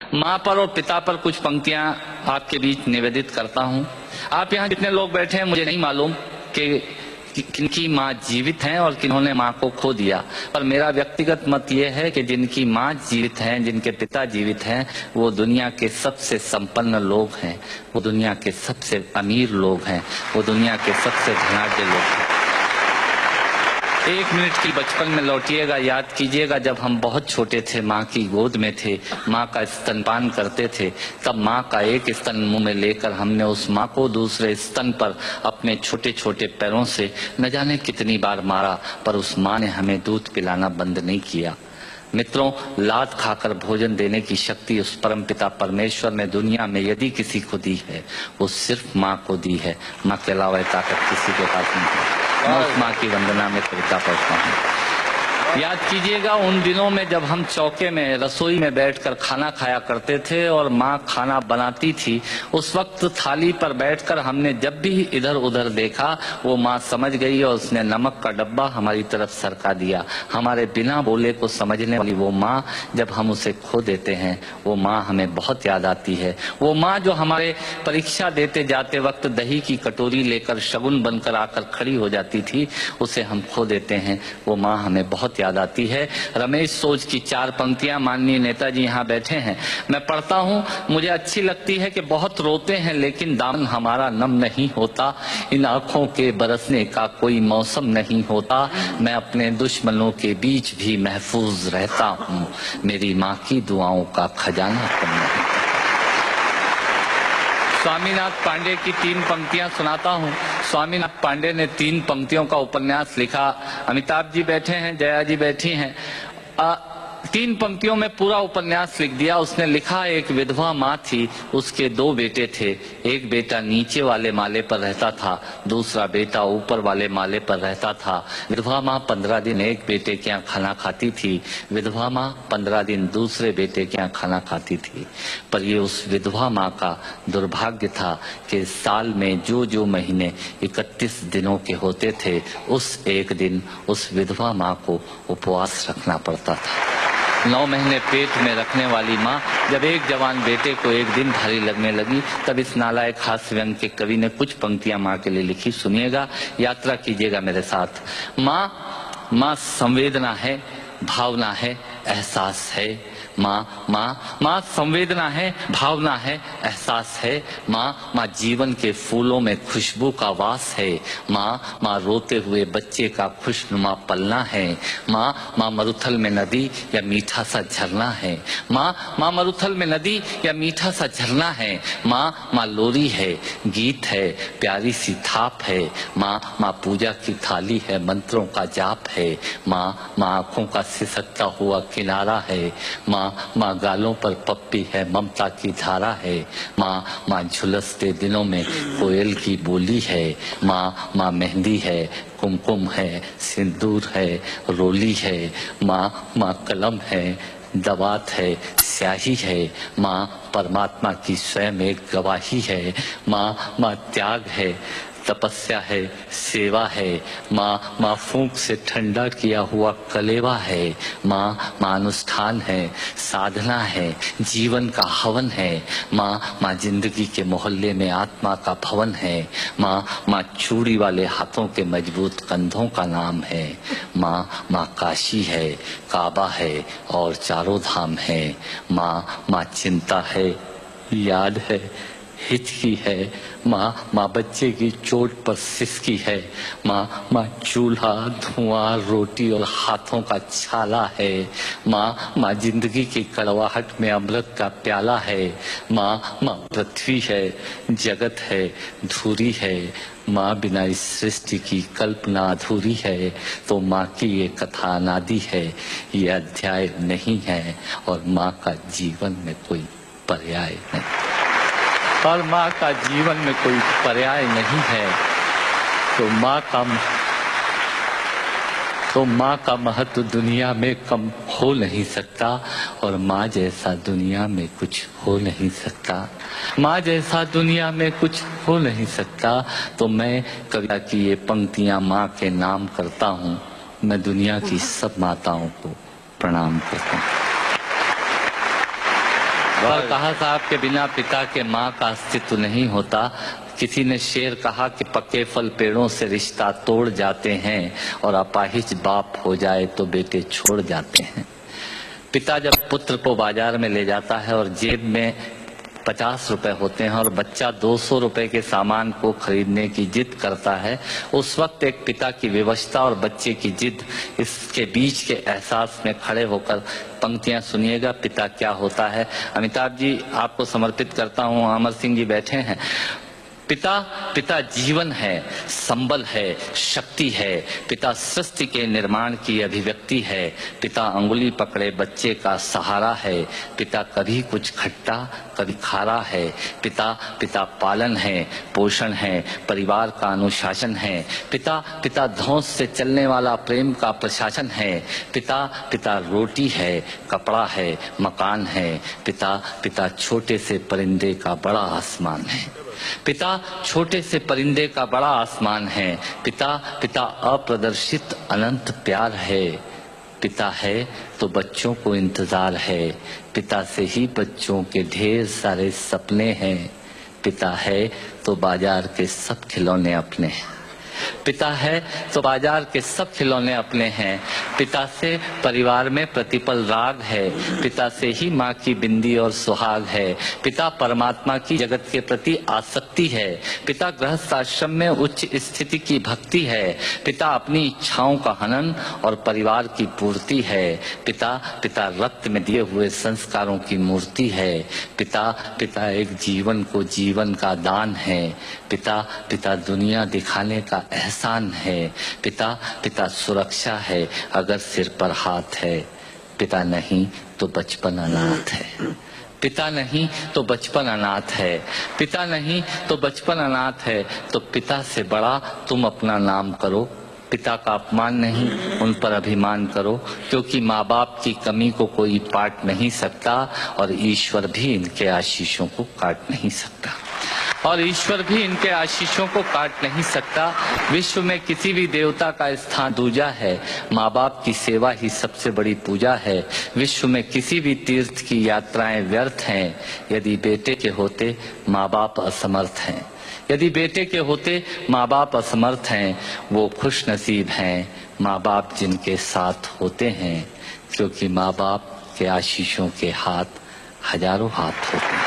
माँ पर और पिता पर कुछ पंक्तियां आपके बीच निवेदित करता हूँ। आप यहाँ जितने लोग बैठे हैं मुझे नहीं मालूम कि किनकी माँ जीवित हैं और किन्होंने माँ को खो दिया, पर मेरा व्यक्तिगत मत ये है कि जिनकी माँ जीवित हैं, जिनके पिता जीवित हैं, वो दुनिया के सबसे संपन्न लोग हैं, वो दुनिया के सबसे अमीर लोग हैं, वो दुनिया के सबसे धनाढ्य लोग हैं। 1 मिनट की बचपन में लौटिएगा, याद कीजिएगा जब हम बहुत छोटे थे, माँ की गोद में थे, माँ का स्तनपान करते थे, तब माँ का एक स्तन मुंह में लेकर हमने उस माँ को दूसरे स्तन पर अपने छोटे छोटे पैरों से न जाने कितनी बार मारा, पर उस माँ ने हमें दूध पिलाना बंद नहीं किया। मित्रों, लात खाकर भोजन देने की शक्ति उस परमपिता परमेश्वर ने दुनिया में यदि किसी को दी है, वो सिर्फ माँ को दी है। माँ के अलावा ताकत किसी के पास नहीं है। मैं उस माँ की वंदना में कविता पढ़ता हूँ। याद कीजिएगा उन दिनों में जब हम चौके में रसोई में बैठकर खाना खाया करते थे और माँ खाना बनाती थी, उस वक्त थाली पर बैठकर हमने जब भी इधर उधर देखा, वो माँ समझ गई और उसने नमक का डब्बा हमारी तरफ सरका दिया। हमारे बिना बोले को समझने वाली वो माँ, जब हम उसे खो देते हैं, वो माँ हमें बहुत याद आती है। वो माँ जो हमारे परीक्षा देते जाते वक्त दही की कटोरी लेकर शगुन बनकर आकर खड़ी हो जाती थी, उसे हम खो देते हैं। वो माँ हमें बहुत याद आती है। रमेश सोज की 4 पंक्तियां माननीय नेताजी यहाँ बैठे हैं, मैं पढ़ता हूँ। मुझे अच्छी लगती है कि बहुत रोते हैं लेकिन दामन हमारा नम नहीं होता, इन आंखों के बरसने का कोई मौसम नहीं होता, मैं अपने दुश्मनों के बीच भी महफूज रहता हूँ, मेरी माँ की दुआओं का खजाना कम नहीं। स्वामीनाथ पांडे की 3 पंक्तियां सुनाता हूं। स्वामीनाथ पांडे ने 3 पंक्तियों का उपन्यास लिखा। अमिताभ जी बैठे हैं, जया जी बैठी हैं। 3 पंक्तियों में पूरा उपन्यास लिख दिया। उसने लिखा, एक विधवा माँ थी, उसके 2 बेटे थे। एक बेटा नीचे वाले माले पर रहता था, दूसरा बेटा ऊपर वाले माले पर रहता था। विधवा माँ 15 दिन एक बेटे के यहाँ खाना खाती थी, विधवा माँ 15 दिन दूसरे बेटे के यहाँ खाना खाती थी। पर ये उस विधवा माँ का दुर्भाग्य था कि साल में जो महीने 31 दिनों के होते थे, उस एक दिन उस विधवा माँ को उपवास रखना पड़ता था। 9 महीने पेट में रखने वाली माँ जब एक जवान बेटे को एक दिन भारी लगने लगी, तब इस नालायक हास्य व्यंग के कवि ने कुछ पंक्तियां माँ के लिए लिखी। सुनिएगा, यात्रा कीजिएगा मेरे साथ। माँ संवेदना है, भावना है, एहसास है। माँ संवेदना है, भावना है, एहसास है। माँ जीवन के फूलों में खुशबू का वास है। माँ रोते हुए बच्चे का खुशनुमा पलना है। माँ मरुथल में नदी या मीठा सा झरना है। माँ मरुथल में नदी या मीठा सा झरना है। माँ लोरी है, गीत है, प्यारी सी थाप है। माँ पूजा की थाली है, मंत्रों का जाप है। माँ आंखों का सिसकता हुआ किनारा है। माँ गालों पर पप्पी है, ममता की धारा है। माँ झुलसते दिनों में कोयल की बोली है। माँ मेहंदी है, कुमकुम है, सिंदूर है, रोली है। माँ कलम है, दवात है, स्याही है। माँ परमात्मा की स्वयं एक गवाही है। माँ त्याग है, तपस्या है, सेवा है। माँ फूंक से ठंडा किया हुआ कलेवा है। माँ अनुष्ठान है, साधना है, जीवन का हवन है। माँ जिंदगी के मोहल्ले में आत्मा का भवन है। माँ चूड़ी वाले हाथों के मजबूत कंधों का नाम है। माँ काशी है, काबा है और चारों धाम है। माँ चिंता है, याद है, हिचकी है। माँ बच्चे की चोट पर सिसकी है। माँ चूल्हा, धुआं, रोटी और हाथों का छाला है। माँ जिंदगी की कड़वाहट में अमृत का प्याला है। माँ पृथ्वी है, जगत है, धूरी है। माँ बिना इस सृष्टि की कल्पना अधूरी है। तो माँ की ये कथा अनादि है, ये अध्याय नहीं है, और माँ का जीवन में कोई पर्याय नहीं, और माँ का जीवन में कोई पर्याय नहीं है। तो माँ का महत्व दुनिया में कम हो नहीं सकता, और माँ जैसा दुनिया में कुछ हो नहीं सकता। माँ जैसा दुनिया में कुछ हो नहीं सकता। तो मैं कविता की ये पंक्तियां माँ के नाम करता हूँ। मैं दुनिया की सब माताओं को प्रणाम करता हूँ। और कहा साहब के बिना पिता के माँ का अस्तित्व नहीं होता। किसी ने शेर कहा कि पक्के फल पेड़ों से रिश्ता तोड़ जाते हैं और अपाहिज बाप हो जाए तो बेटे छोड़ जाते हैं। पिता जब पुत्र को बाजार में ले जाता है और जेब में 50 रुपए होते हैं और बच्चा 200 रुपए के सामान को खरीदने की जिद करता है, उस वक्त एक पिता की विवशता और बच्चे की जिद, इसके बीच के एहसास में खड़े होकर पंक्तियां सुनिएगा। पिता क्या होता है। अमिताभ जी आपको समर्पित करता हूं। अमर सिंह जी बैठे हैं। पिता जीवन है, संबल है, शक्ति है। पिता सृष्टि के निर्माण की अभिव्यक्ति है। पिता अंगुली पकड़े बच्चे का सहारा है। पिता कभी कुछ खट्टा कभी खारा है। पिता पालन है, पोषण है, परिवार का अनुशासन है। पिता धौंस से चलने वाला प्रेम का प्रशासन है। पिता रोटी है, कपड़ा है, मकान है। पिता छोटे से परिंदे का बड़ा आसमान है। पिता छोटे से परिंदे का बड़ा आसमान है। पिता अप्रदर्शित अनंत प्यार है। पिता है तो बच्चों को इंतजार है। पिता से ही बच्चों के ढेर सारे सपने हैं। पिता है तो बाजार के सब खिलौने अपने हैं। पिता है तो बाजार के सब खिलौने अपने हैं। पिता से परिवार में प्रतिपल राग है। पिता से ही माँ की बिंदी और सुहाग है। पिता परमात्मा की जगत के प्रति आसक्ति है। पिता गृहस्थ आश्रम में उच्च स्थिति की भक्ति है। पिता अपनी इच्छाओं का हनन और परिवार की पूर्ति है। पिता रक्त में दिए हुए संस्कारों की मूर्ति है। पिता एक जीवन को जीवन का दान है। पिता दुनिया दिखाने का एहसान है। पिता सुरक्षा है अगर सिर पर हाथ है। पिता नहीं तो बचपन अनाथ है। पिता नहीं तो बचपन अनाथ है। पिता नहीं तो बचपन अनाथ है। तो पिता से बड़ा तुम अपना नाम करो। पिता का अपमान नहीं, उन पर अभिमान करो, क्योंकि माँ बाप की कमी को कोई पाट नहीं सकता और ईश्वर भी इनके आशीषों को काट नहीं सकता। विश्व में किसी भी देवता का स्थान दूजा है। माँ बाप की सेवा ही सबसे बड़ी पूजा है। विश्व में किसी भी तीर्थ की यात्राएं व्यर्थ हैं यदि बेटे के होते माँ बाप असमर्थ हैं। यदि बेटे के होते माँ बाप असमर्थ हैं, वो खुश नसीब हैं माँ बाप जिनके साथ होते हैं, क्योंकि माँ बाप के आशीषों के हाथ हजारों हाथ होते हैं।